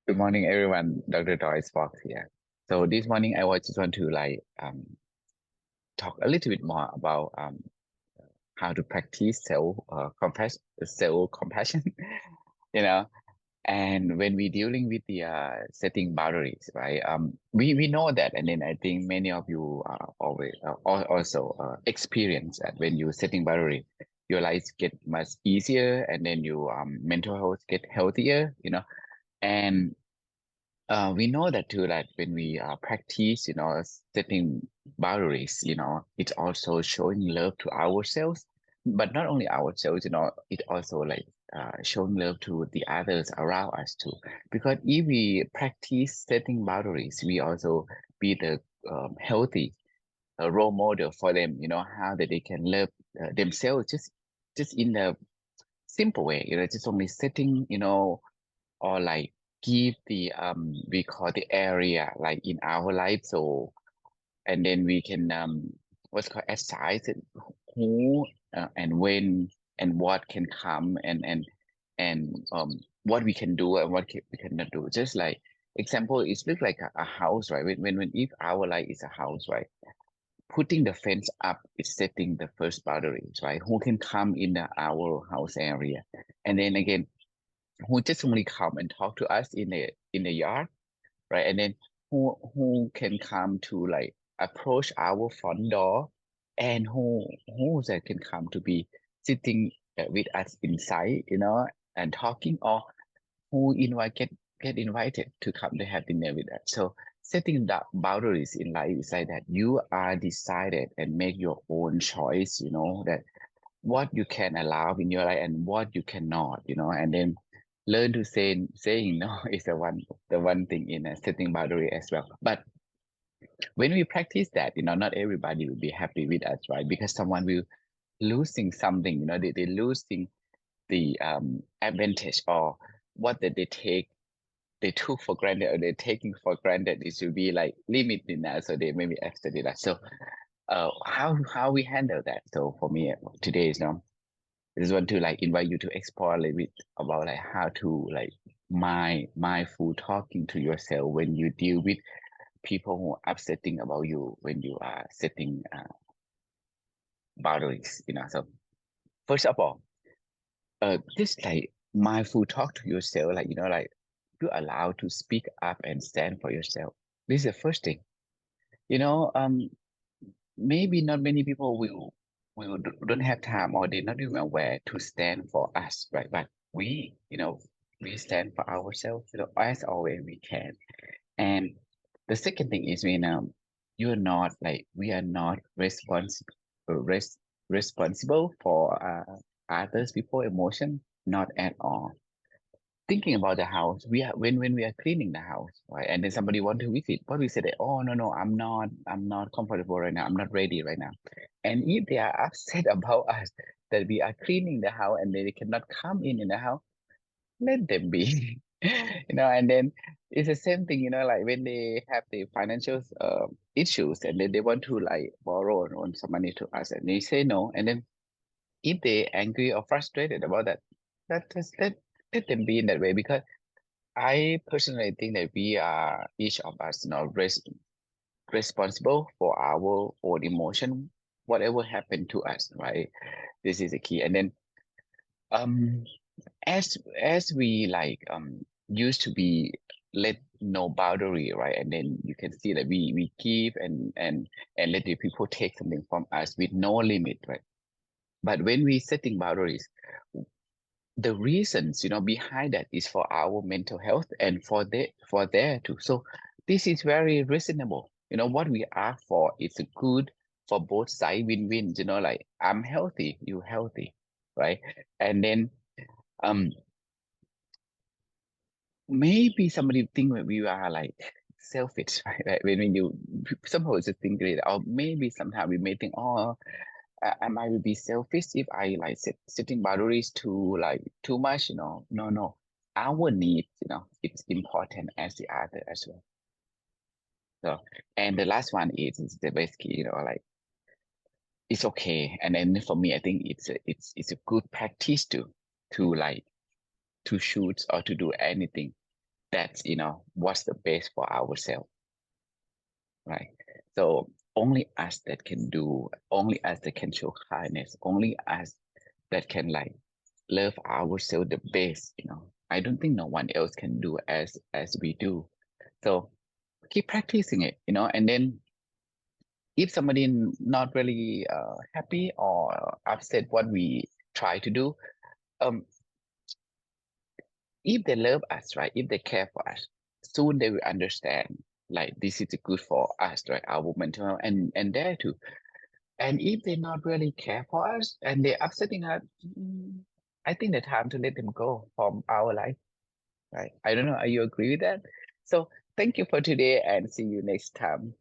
Good morning, everyone. Dr. Doris Fox here. So this morning, I was just want to talk a little bit more about how to practice self compassion. You know, and when we dealing with the setting boundaries, right? We know that, and then I think many of you always also experience that when you setting boundary, your life get much easier, and then your mental health get healthier. And we know that too, that when we practice, setting boundaries, it's also showing love to ourselves, but not only ourselves, it also like showing love to the others around us too. Because if we practice setting boundaries, we also be the healthy role model for them, how that they can love themselves just in a simple way, just only setting, or like give the we call the area like in our life, so and then we can what's called assign it, who and when and what can come, and what we can do and we cannot do, just like example it's look like a house, right? When if our life is a house, right? Putting the fence up is setting the first boundaries, right? Who can come in our house area, and then again who just only come and talk to us in the yard, right? And then who can come to like approach our front door, and who that can come to be sitting with us inside, and talking, or who get invited to come to have dinner with us. So setting the boundaries in life is like that you are decided and make your own choice, that what you can allow in your life and what you cannot, and then learn to saying no is the one thing in a setting boundary as well. But when we practice that, not everybody will be happy with us, right? Because someone will losing something, they losing the advantage, or what that they took for granted, or they're taking for granted, it should be like limited now, so they maybe accept that. So how we handle that? So for me today is I just want to like invite you to explore a little bit about like how to like mindful talking to yourself when you deal with people who are upsetting about you when you are setting boundaries. So first of all, just like mindful talk to yourself, like like you allow to speak up and stand for yourself. This is the first thing. You know, um, Maybe not many people don't have time, or they're not even aware to stand for us, right? But we stand for ourselves, as always we can. And the second thing is, you're not like we are not responsible for others people emotion, not at all. Thinking about the house, we are when we are cleaning the house, right? And then somebody want to visit, but we say that, oh no, no, I'm not comfortable right now, I'm not ready right now. And if they are upset about us that we are cleaning the house and they cannot come in the house, let them be. And then it's the same thing, like when they have the financial issues, and then they want to like borrow or loan some money to us, and they say no. And then if they angry or frustrated about that, let them be in that way. Because I personally think that we are each of us, responsible for our own emotion, whatever happened to us, right? This is the key. And then um as we like used to be let no boundary, right? And then you can see that we give and let the people take something from us with no limit, right? But when we setting boundaries, the reasons behind that is for our mental health and for there too. So this is very reasonable. What we ask for is good for both sides, win-win. Like I'm healthy, you healthy, right? And then um maybe somebody think that we are like selfish, right? Like when you somehow just think that, or maybe sometimes we may think, oh, I might be selfish if I like setting boundaries too like too much. No, no, our needs, it's important as the other as well. So, and the last one is the best key, like it's okay. And then for me, I think it's a good practice to like to shoot or to do anything that's, what's the best for ourselves, right? So only us that can do, only us that can show kindness, only us that can like love ourselves the best. I don't think no one else can do as we do. So keep practicing it, and then if somebody not really happy or upset what we try to do, um, if they love us, right? If they care for us, soon they will understand like this is good for us, right? Our mental health and there too. And if they not really care for us and they're upsetting us, I think the time to let them go from our life, right? I don't know. Are you agree with that? So thank you for today and see you next time.